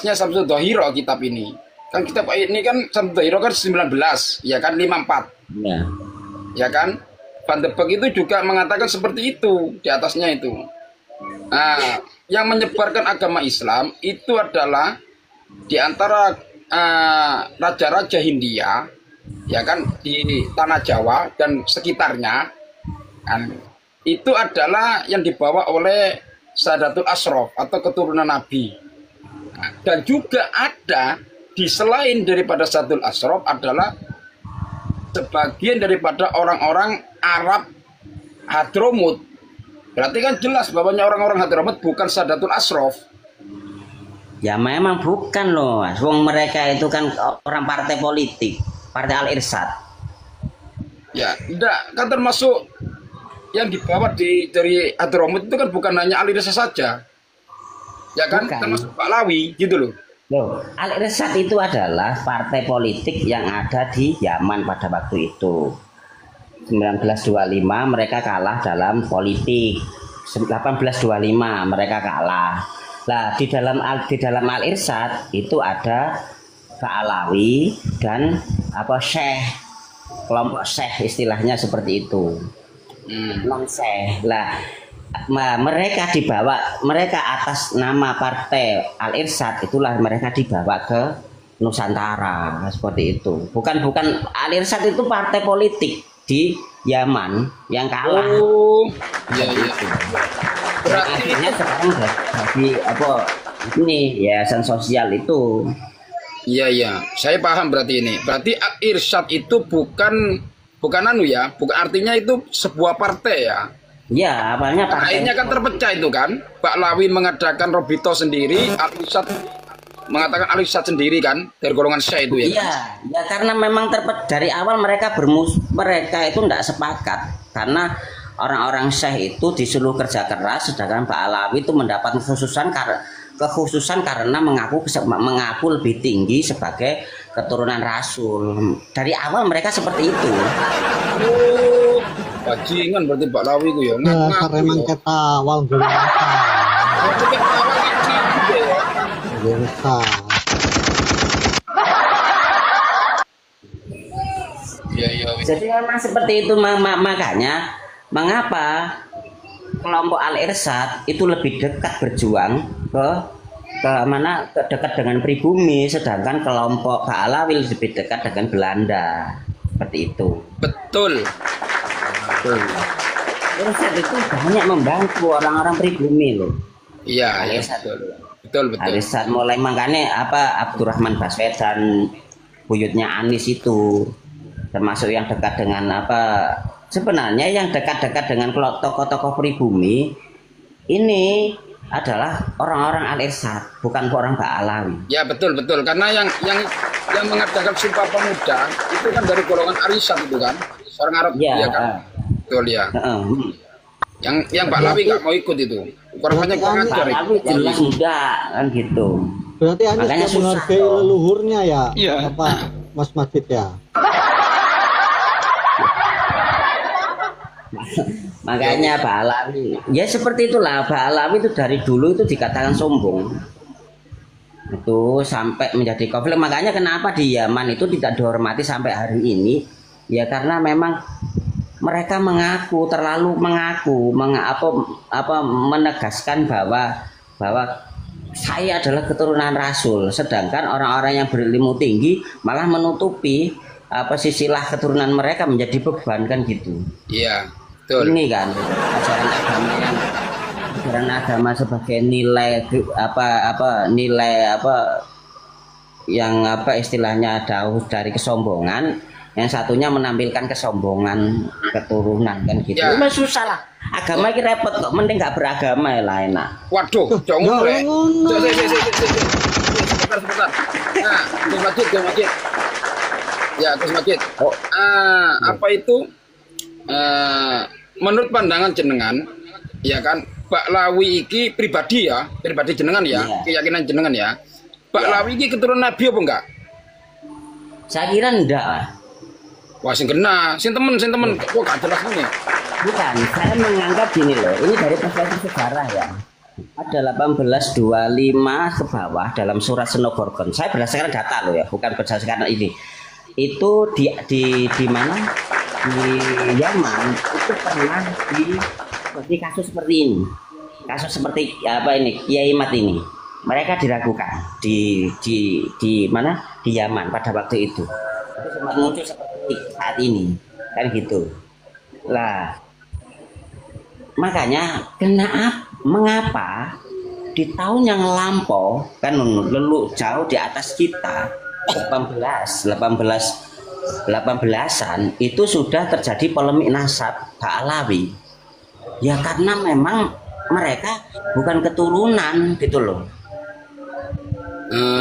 atasnya Samsul Dohiro kitab ini. Kan kitab ini kan Samsul Dohiro kan 19, ya kan 54. Ya. Ya kan? Van de Beek itu juga mengatakan seperti itu di atasnya itu. Nah, yang menyebarkan agama Islam itu adalah di antara raja-raja Hindia, ya kan, di tanah Jawa dan sekitarnya, kan, itu adalah yang dibawa oleh Sadatul Ashraf atau keturunan Nabi. Dan juga ada di selain daripada Sadatul Ashraf adalah sebagian daripada orang-orang Arab Hadramut. Berarti kan jelas bahwanya orang-orang Hadramut bukan Sadatul Ashraf. Ya memang bukan loh, Mas. Wong mereka itu kan orang partai politik, Partai Al-Irsyad. Ya, enggak, kan termasuk yang dibawa dari Hadramut itu kan bukan hanya Al-Irsyad saja. Ya kan, Bukan. termasuk Pak Lawi gitu loh. Loh, Al-Irsyad itu adalah partai politik yang ada di Yaman pada waktu itu. 1925 mereka kalah dalam politik. 1825 mereka kalah. Nah, di dalam Al-Irsyad itu ada Pak Alawi dan Syekh, kelompok Syekh istilahnya seperti itu. Non Syekh. Lah, mereka atas nama partai Al-Irsyad itulah mereka dibawa ke Nusantara seperti itu. Bukan Al-Irsyad itu partai politik di Yaman yang kalah. Oh, iya iya. Berarti akhirnya sekarang bagi ini yayasan sosial itu. Iya iya, saya paham berarti ini. Berarti Al-Irsyad itu bukan bukan artinya itu sebuah partai ya. Ya, awalnya partai. Akhirnya kan terpecah itu kan. Pak Lawi mengadakan Robito sendiri, Al-Irsyad mengatakan Al-Irsyad sendiri kan, dari golongan Syekh itu ya. Iya, ya karena memang dari awal mereka itu tidak sepakat karena orang-orang Syekh itu disuruh kerja keras, sedangkan Pak Alawi itu mendapat kekhususan karena mengaku lebih tinggi sebagai keturunan Rasul. Dari awal mereka seperti itu. Oh, bajingan berarti Pak Lawi itu ya. Ya, emang ketawal dulu. Jadi memang seperti itu, makanya mengapa kelompok Al-Irsyad itu lebih dekat berjuang ke dekat dengan pribumi, sedangkan kelompok Pak Alawi lebih dekat dengan Belanda, seperti itu. Betul. Al-Irsyad itu banyak membantu orang-orang pribumi loh. Iya, ya, betul. Al-Irsyad mulai makanya Abdurrahman Baswedan, buyutnya Anis itu termasuk yang dekat dengan sebenarnya yang dekat-dekat dengan tokoh-tokoh pribumi ini adalah orang-orang Al-Irsyad, bukan orang Pak Alawi. Ya betul karena yang mengadakan Sumpah Pemuda itu kan dari golongan Al-Irsyad itu kan, orang Arab ya kan. Betul ya. Yang Pak Lawi nggak mau ikut itu. Korbannya kurang ajar. Pak Lawi jelas enggak kan gitu. Berarti Anies tidak menghargai leluhurnya ya, Mas Majid ya. Makanya Pak Alawi ya seperti itulah. Pak Alawi itu dari dulu itu dikatakan sombong, itu sampai menjadi konflik. Makanya kenapa di Yaman itu tidak dihormati sampai hari ini ya, karena memang mereka terlalu menegaskan bahwa saya adalah keturunan Rasul, sedangkan orang-orang yang berilmu tinggi malah menutupi sisilah keturunan mereka menjadi beban kan gitu. Iya, betul. Ini kan ajaran agama sebagai nilai yang istilahnya jauh dari kesombongan, yang satunya menampilkan kesombongan keturunan kan gitu. Ya. Memang susah lah. Agama ini repot kok, mending nggak beragama ya lah enak. Waduh, jangan sebentar. Nah, Gus Majid. Ya, Gus Majid. Apa itu? Menurut pandangan jenengan, ya kan, Pak Lawi iki pribadi jenengan ya, keyakinan jenengan ya. Pak Lawi iki keturunan Nabi apa enggak? Saya kira enggak lah. Wah, sing kena, sing temen. Kok gak jelas ini? Bukan, saya menganggap gini loh, ini dari perspektif sejarah ya. Ada 1825 ke bawah dalam surat Xenogorgon. Saya berdasarkan data loh ya, bukan berdasarkan ini. Itu di mana? Di Yaman itu pernah di kasus seperti ini. Kasus seperti apa ini? Kiai Mat ini. Mereka diragukan di mana? Di Yaman pada waktu itu. Itu sempat muncul seperti saat ini. Kan gitu. Lah, makanya mengapa di tahun yang lampau kan lalu jauh di atas kita 18-an itu sudah terjadi polemik nasab Ba'alawi ya, karena memang mereka bukan keturunan gitu loh.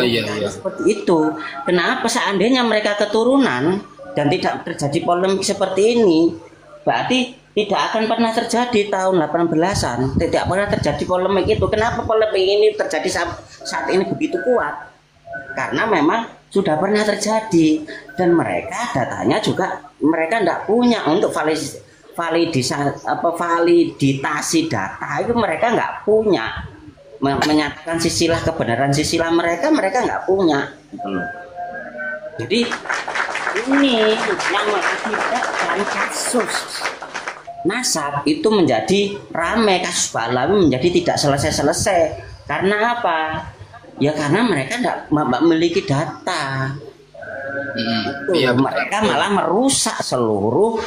Iya. Seperti itu. Kenapa seandainya mereka keturunan dan tidak terjadi polemik seperti ini, berarti tidak akan pernah terjadi tahun 18-an, tidak pernah terjadi polemik itu. Kenapa polemik ini terjadi saat ini begitu kuat? Karena memang sudah pernah terjadi dan mereka datanya juga mereka tidak punya untuk validitasi data itu, mereka nggak punya menyatakan sisilah kebenaran sisilah mereka nggak punya. Jadi ini yang mengakibatkan kasus nasab itu menjadi ramai, kasus Ba'alawi menjadi tidak selesai-selesai. Karena apa? Ya karena mereka tidak memiliki data. Iya, mereka malah merusak seluruh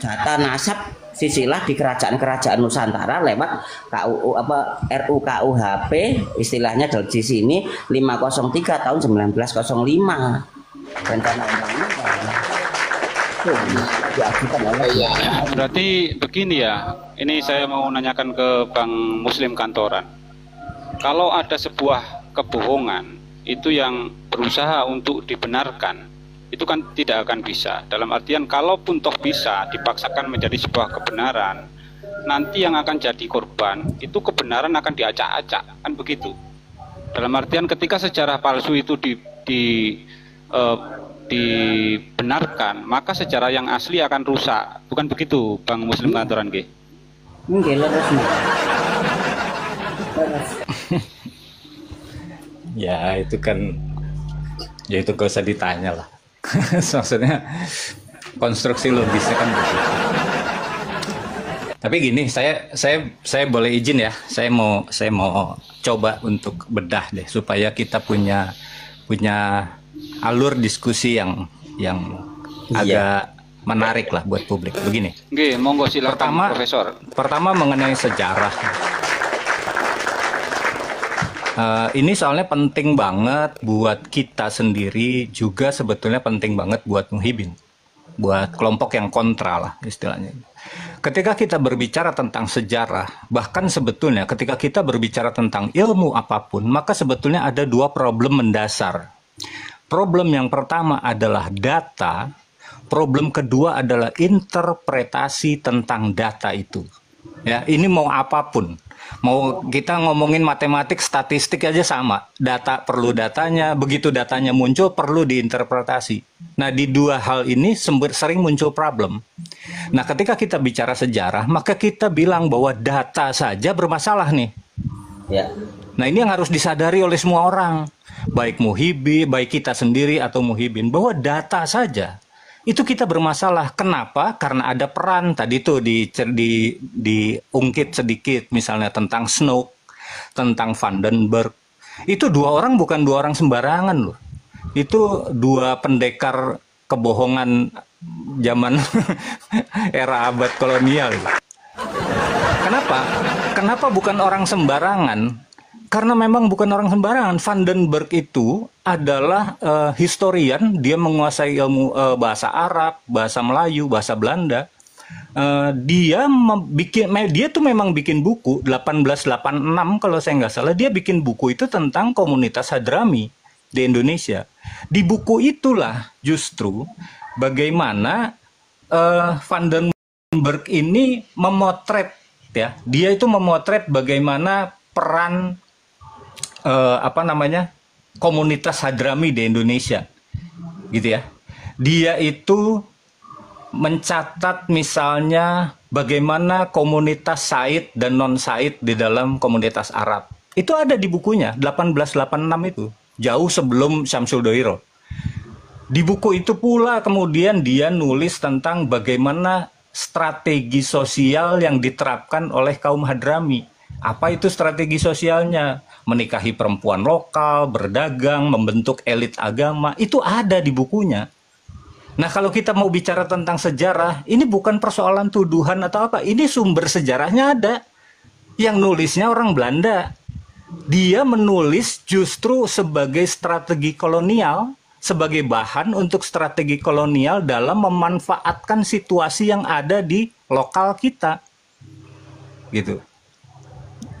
data nasab sisilah di kerajaan-kerajaan Nusantara lewat RUKUHP, istilahnya di sini 503 tahun 1905. Rencana undang-undang. Berarti begini ya, ini saya mau nanyakan ke Bang Muslim Kantoran. Kalau ada sebuah kebohongan itu yang berusaha untuk dibenarkan, itu kan tidak akan bisa. Dalam artian kalaupun toh bisa dipaksakan menjadi sebuah kebenaran, nanti yang akan jadi korban itu kebenaran akan diacak-acak, kan begitu. Dalam artian ketika sejarah palsu itu dibenarkan, maka sejarah yang asli akan rusak. Bukan begitu, Bang Muslim Kantoran nggih? Ya itu kan, ya itu gak usah ditanya lah. Maksudnya konstruksi logisnya kan begitu. Tapi gini, saya boleh izin ya, saya mau coba untuk bedah deh supaya kita punya alur diskusi yang agak menarik lah buat publik. Begini. Oke, monggo silakan Profesor. Pertama mengenai sejarah. Ini soalnya penting banget buat kita sendiri, juga sebetulnya penting banget buat Muhibin, buat kelompok yang kontra lah istilahnya. Ketika kita berbicara tentang sejarah, bahkan sebetulnya ketika kita berbicara tentang ilmu apapun, maka sebetulnya ada dua problem mendasar. Problem yang pertama adalah data, problem kedua adalah interpretasi tentang data itu. Ya, ini mau apapun. Mau kita ngomongin matematik, statistik aja sama. Data perlu datanya, begitu datanya muncul perlu diinterpretasi. Nah, di dua hal ini sering muncul problem. Nah, ketika kita bicara sejarah, maka kita bilang bahwa data saja bermasalah nih. Ya. Nah, ini yang harus disadari oleh semua orang. Baik Muhibi, baik kita sendiri atau Muhibin, bahwa data saja itu kita bermasalah. Kenapa? Karena ada peran tadi tuh diungkit sedikit, misalnya tentang Snook, tentang Vandenberg. Itu dua orang bukan dua orang sembarangan loh. Itu dua pendekar kebohongan zaman era abad kolonial. Kenapa? Kenapa bukan orang sembarangan? Karena memang bukan orang sembarangan. Vandenberg itu adalah historian, dia menguasai ilmu bahasa Arab, bahasa Melayu, bahasa Belanda. Dia tuh memang bikin buku 1886 kalau saya nggak salah, dia bikin buku itu tentang komunitas Hadrami di Indonesia. Di buku itulah justru bagaimana Vandenberg ini memotret, ya, dia itu memotret bagaimana peran komunitas Hadrami di Indonesia, gitu ya. Dia itu mencatat misalnya bagaimana komunitas Said dan non-Said di dalam komunitas Arab. Itu ada di bukunya, 1886 itu, jauh sebelum Syamsul Doiro. Di buku itu pula kemudian dia nulis tentang bagaimana strategi sosial yang diterapkan oleh kaum Hadrami. Apa itu strategi sosialnya? Menikahi perempuan lokal, berdagang, membentuk elit agama, itu ada di bukunya. Nah, kalau kita mau bicara tentang sejarah, ini bukan persoalan tuduhan atau apa, ini sumber sejarahnya ada. Yang nulisnya orang Belanda. Dia menulis justru sebagai strategi kolonial, sebagai bahan untuk strategi kolonial dalam memanfaatkan situasi yang ada di lokal kita. Gitu.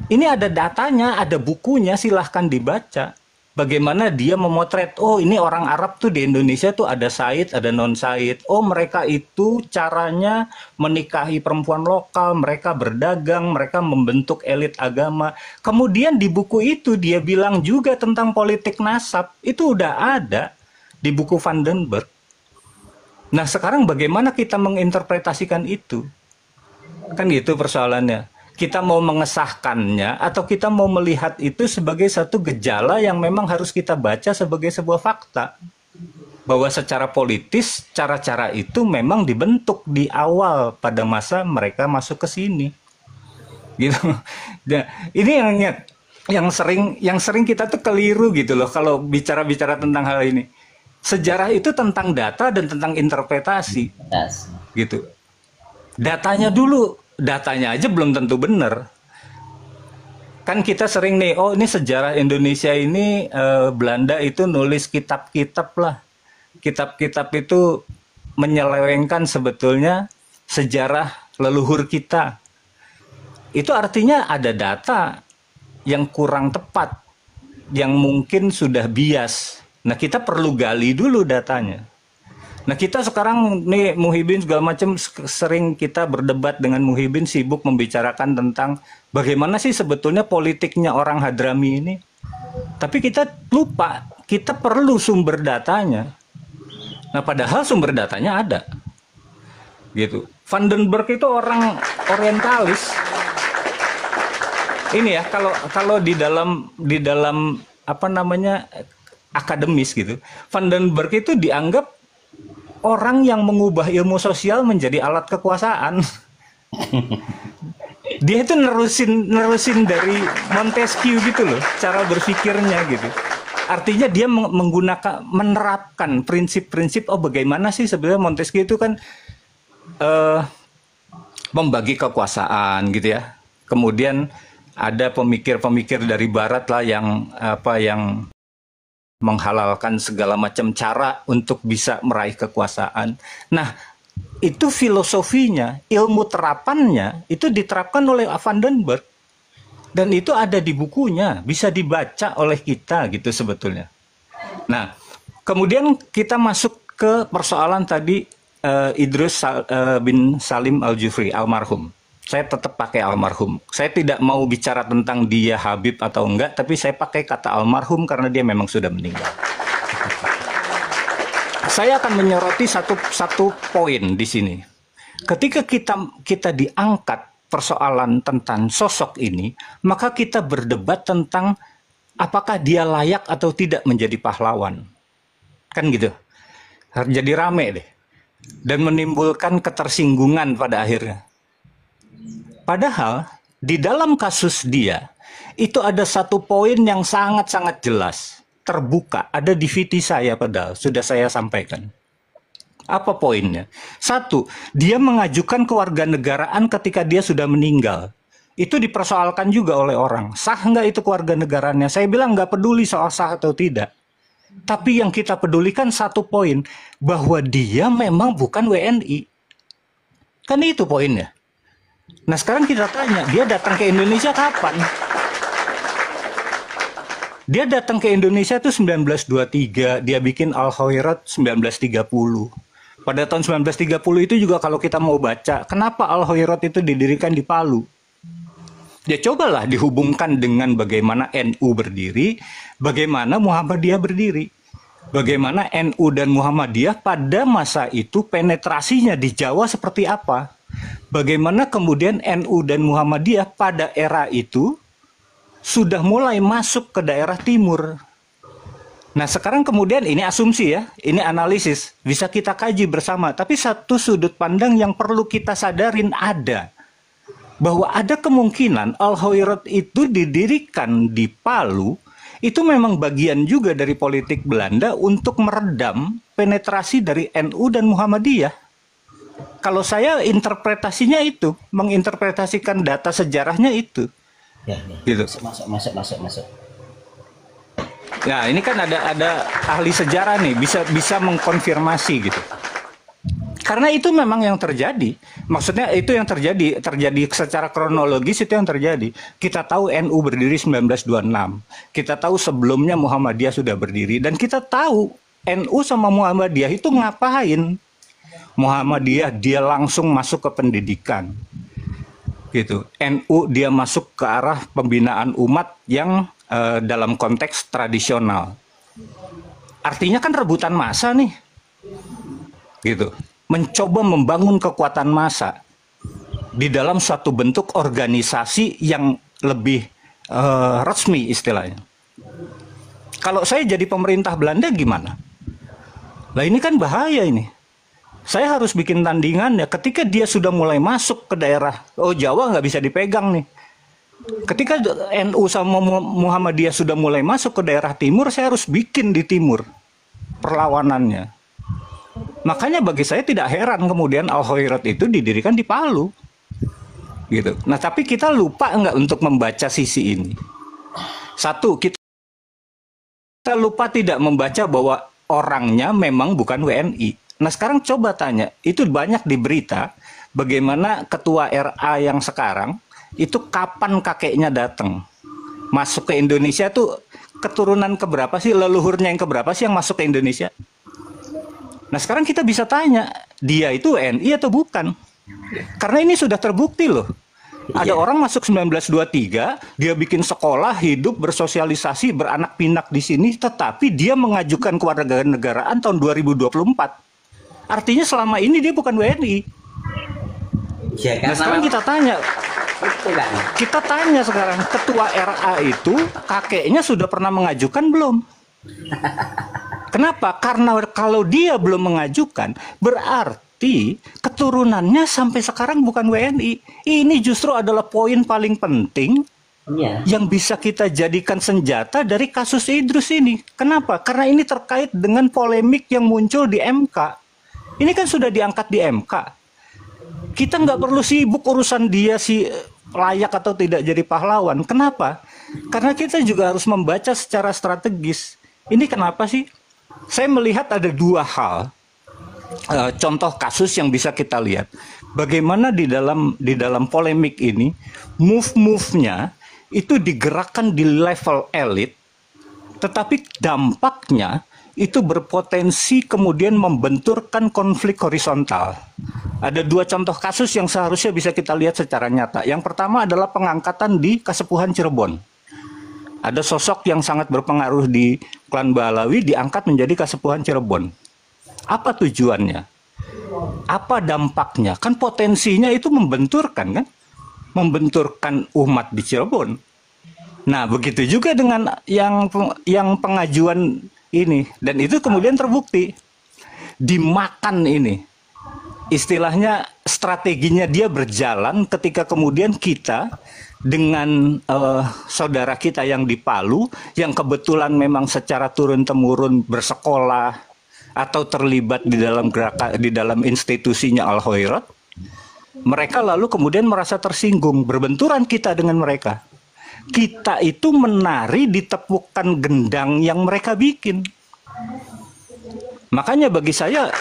Ini ada datanya, ada bukunya, silahkan dibaca. Bagaimana dia memotret, oh ini orang Arab tuh di Indonesia tuh ada Said, ada non-Said. Oh mereka itu caranya menikahi perempuan lokal, mereka berdagang, mereka membentuk elit agama. Kemudian di buku itu dia bilang juga tentang politik nasab. Itu udah ada di buku Vandenberg. Nah sekarang bagaimana kita menginterpretasikan itu? Kan gitu persoalannya. Kita mau mengesahkannya atau kita mau melihat itu sebagai satu gejala yang memang harus kita baca sebagai sebuah fakta. Bahwa secara politis, cara-cara itu memang dibentuk di awal pada masa mereka masuk ke sini. Gitu. Nah, ini yang sering kita tuh keliru gitu loh kalau bicara-bicara tentang hal ini. Sejarah itu tentang data dan tentang interpretasi. Yes. Gitu. Datanya dulu, datanya aja belum tentu benar. Kan kita sering nih, oh ini sejarah Indonesia ini Belanda itu nulis kitab-kitab lah. Kitab-kitab itu menyelewengkan sebetulnya sejarah leluhur kita. Itu artinya ada data yang kurang tepat, yang mungkin sudah bias. Nah kita perlu gali dulu datanya. Nah kita sekarang nih Muhyiddin segala macam sering kita berdebat dengan Muhyiddin, sibuk membicarakan tentang bagaimana sih sebetulnya politiknya orang Hadrami ini. Tapi kita lupa, kita perlu sumber datanya. Nah padahal sumber datanya ada. Gitu. Vandenberg itu orang orientalis. Ini ya kalau di dalam apa namanya akademis gitu. Vandenberg itu dianggap orang yang mengubah ilmu sosial menjadi alat kekuasaan. Dia itu nerusin dari Montesquieu gitu loh, cara berpikirnya gitu. Artinya dia menerapkan prinsip-prinsip, oh bagaimana sih sebenarnya Montesquieu itu kan membagi kekuasaan gitu ya. Kemudian ada pemikir-pemikir dari barat lah yang menghalalkan segala macam cara untuk bisa meraih kekuasaan. Nah, itu filosofinya, ilmu terapannya itu diterapkan oleh Vandenberg. Dan itu ada di bukunya, bisa dibaca oleh kita gitu sebetulnya. Nah, kemudian kita masuk ke persoalan tadi Idrus bin Salim Al-Jufri, almarhum. Saya tetap pakai almarhum. Saya tidak mau bicara tentang dia Habib atau enggak, tapi saya pakai kata almarhum karena dia memang sudah meninggal. Saya akan menyoroti satu poin di sini. Ketika kita diangkat persoalan tentang sosok ini, maka kita berdebat tentang apakah dia layak atau tidak menjadi pahlawan. Kan gitu. Jadi rame deh. Dan menimbulkan ketersinggungan pada akhirnya. Padahal di dalam kasus dia itu ada satu poin yang sangat-sangat jelas, terbuka, ada di VT saya padahal sudah saya sampaikan. Apa poinnya? Satu, dia mengajukan kewarganegaraan ketika dia sudah meninggal. Itu dipersoalkan juga oleh orang. Sah nggak itu kewarganegaraannya? Saya bilang nggak peduli soal sah atau tidak. Tapi yang kita pedulikan satu poin, bahwa dia memang bukan WNI. Kan itu poinnya. Nah sekarang kita tanya, dia datang ke Indonesia kapan? Dia datang ke Indonesia itu 1923, dia bikin Al-Khairat 1930. Pada tahun 1930 itu juga kalau kita mau baca, kenapa Al-Khairat itu didirikan di Palu? Ya cobalah dihubungkan dengan bagaimana NU berdiri, bagaimana Muhammadiyah berdiri. Bagaimana NU dan Muhammadiyah pada masa itu penetrasinya di Jawa seperti apa? bagaimana kemudian NU dan Muhammadiyah pada era itu sudah mulai masuk ke daerah timur. Nah sekarang kemudian ini asumsi ya, ini analisis, bisa kita kaji bersama. Tapi satu sudut pandang yang perlu kita sadarin ada, bahwa ada kemungkinan Al-Hoirot itu didirikan di Palu, itu memang bagian juga dari politik Belanda untuk meredam penetrasi dari NU dan Muhammadiyah. Kalau saya interpretasinya itu, menginterpretasikan data sejarahnya itu. Ya. Gitu. Masuk. Nah, ini kan ada ahli sejarah nih, bisa mengkonfirmasi gitu. Karena itu memang yang terjadi. Maksudnya itu yang terjadi secara kronologis, itu yang terjadi. Kita tahu NU berdiri 1926. Kita tahu sebelumnya Muhammadiyah sudah berdiri, dan kita tahu NU sama Muhammadiyah itu ngapain. Muhammadiyah dia langsung masuk ke pendidikan. Gitu. NU dia masuk ke arah pembinaan umat yang dalam konteks tradisional. Artinya kan rebutan massa nih. Gitu. Mencoba membangun kekuatan massa di dalam suatu bentuk organisasi yang lebih resmi istilahnya. Kalau saya jadi pemerintah Belanda gimana? Lah ini kan bahaya ini. Saya harus bikin tandingan ya ketika dia sudah mulai masuk ke daerah, oh Jawa nggak bisa dipegang nih. Ketika NU sama Muhammadiyah sudah mulai masuk ke daerah timur, saya harus bikin di timur perlawanannya. Makanya bagi saya tidak heran kemudian Al-Hoirot itu didirikan di Palu. Gitu. Nah tapi kita lupa nggak untuk membaca sisi ini. Satu, kita lupa tidak membaca bahwa orangnya memang bukan WNI. Nah sekarang coba tanya, itu banyak di berita bagaimana ketua RA yang sekarang itu kapan kakeknya datang masuk ke Indonesia, tuh keturunan keberapa sih, leluhurnya yang keberapa sih yang masuk ke Indonesia. Nah sekarang kita bisa tanya, dia itu WNI atau bukan, karena ini sudah terbukti loh. Ada orang masuk 1923, dia bikin sekolah, hidup, bersosialisasi, beranak pinak di sini, tetapi dia mengajukan kewarganegaraan tahun 2024. Artinya selama ini dia bukan WNI. Ya, nah sekarang kita tanya, sekarang ketua RA itu kakeknya sudah pernah mengajukan belum? Kenapa? Karena kalau dia belum mengajukan, berarti keturunannya sampai sekarang bukan WNI. Ini justru adalah poin paling penting yang bisa kita jadikan senjata dari kasus Idrus ini. Kenapa? Karena ini terkait dengan polemik yang muncul di MK. Ini kan sudah diangkat di MK. Kita nggak perlu sibuk urusan dia si layak atau tidak jadi pahlawan. Kenapa? Karena kita juga harus membaca secara strategis. Ini kenapa sih? Saya melihat ada dua hal. Contoh kasus yang bisa kita lihat. Bagaimana di dalam polemik ini, move-nya itu digerakkan di level elit, tetapi dampaknya itu berpotensi kemudian membenturkan konflik horizontal. Ada dua contoh kasus yang seharusnya bisa kita lihat secara nyata. Yang pertama adalah pengangkatan di Kasepuhan Cirebon. Ada sosok yang sangat berpengaruh di klan Balawi diangkat menjadi Kasepuhan Cirebon. Apa tujuannya? Apa dampaknya? Kan potensinya itu membenturkan kan? Membenturkan umat di Cirebon. Nah, begitu juga dengan yang pengajuan ini, dan itu kemudian terbukti dimakan ini. Istilahnya strateginya dia berjalan ketika kemudian kita dengan saudara kita yang di Palu yang kebetulan memang secara turun-temurun bersekolah atau terlibat di dalam gerakan di dalam institusinya Al-Hoirot, mereka lalu kemudian merasa tersinggung, berbenturan kita dengan mereka. Kita itu menari di tepukan gendang yang mereka bikin. Makanya bagi saya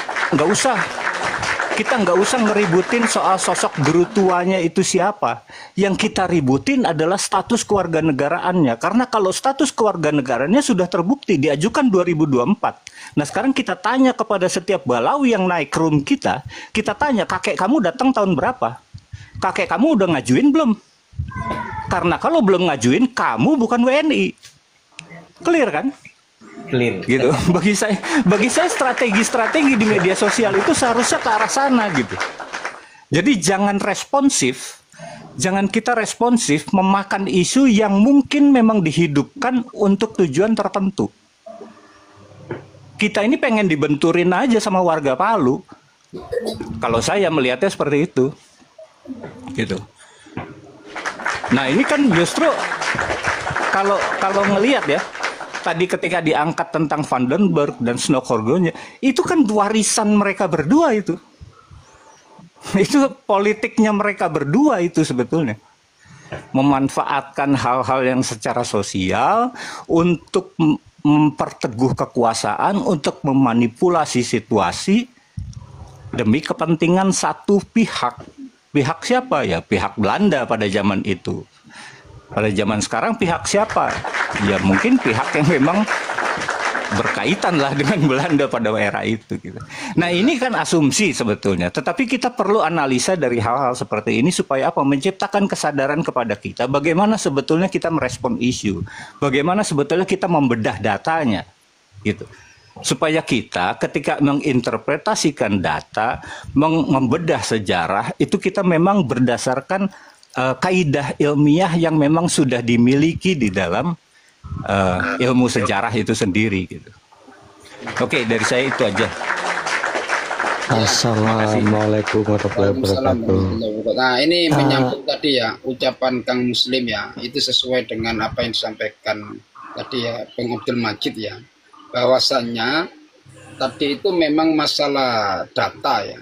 kita nggak usah ngeributin soal sosok guru tuanya itu siapa. Yang kita ributin adalah status kewarganegaraannya. Karena kalau status kewarganegaraannya sudah terbukti diajukan 2024. Nah sekarang kita tanya kepada setiap Balawi yang naik room kita tanya, kakek kamu datang tahun berapa? Kakek kamu udah ngajuin belum? Karena kalau belum ngajuin, kamu bukan WNI. Clear kan? Clear. Gitu. Bagi saya strategi di media sosial itu seharusnya ke arah sana gitu. Jadi jangan responsif, jangan kita responsif memakan isu yang mungkin memang dihidupkan untuk tujuan tertentu. Kita ini pengen dibenturin aja sama warga Palu. Kalau saya melihatnya seperti itu, gitu. Nah ini kan justru kalau ngelihat ya, tadi ketika diangkat tentang Vandenberg dan Snokhorgonya, itu kan warisan mereka berdua itu. Itu politiknya mereka berdua itu sebetulnya. Memanfaatkan hal-hal yang secara sosial untuk memperteguh kekuasaan, untuk memanipulasi situasi demi kepentingan satu pihak. Pihak siapa ya? Pihak Belanda pada zaman itu. Pada zaman sekarang pihak siapa? Ya mungkin pihak yang memang berkaitan lah dengan Belanda pada era itu gitu. Nah ini kan asumsi sebetulnya, tetapi kita perlu analisa dari hal-hal seperti ini supaya apa? Menciptakan kesadaran kepada kita bagaimana sebetulnya kita merespon isu, bagaimana sebetulnya kita membedah datanya gitu. Supaya kita ketika menginterpretasikan data, membedah sejarah itu kita memang berdasarkan kaidah ilmiah yang memang sudah dimiliki di dalam ilmu sejarah itu sendiri gitu. Oke, dari saya itu aja. Assalamualaikum warahmatullahi wabarakatuh. Nah ini menyambut tadi ya ucapan Kang Muslim ya, itu sesuai dengan apa yang disampaikan tadi ya Bang Abdul Majid ya, bahwasannya tadi itu memang masalah data ya,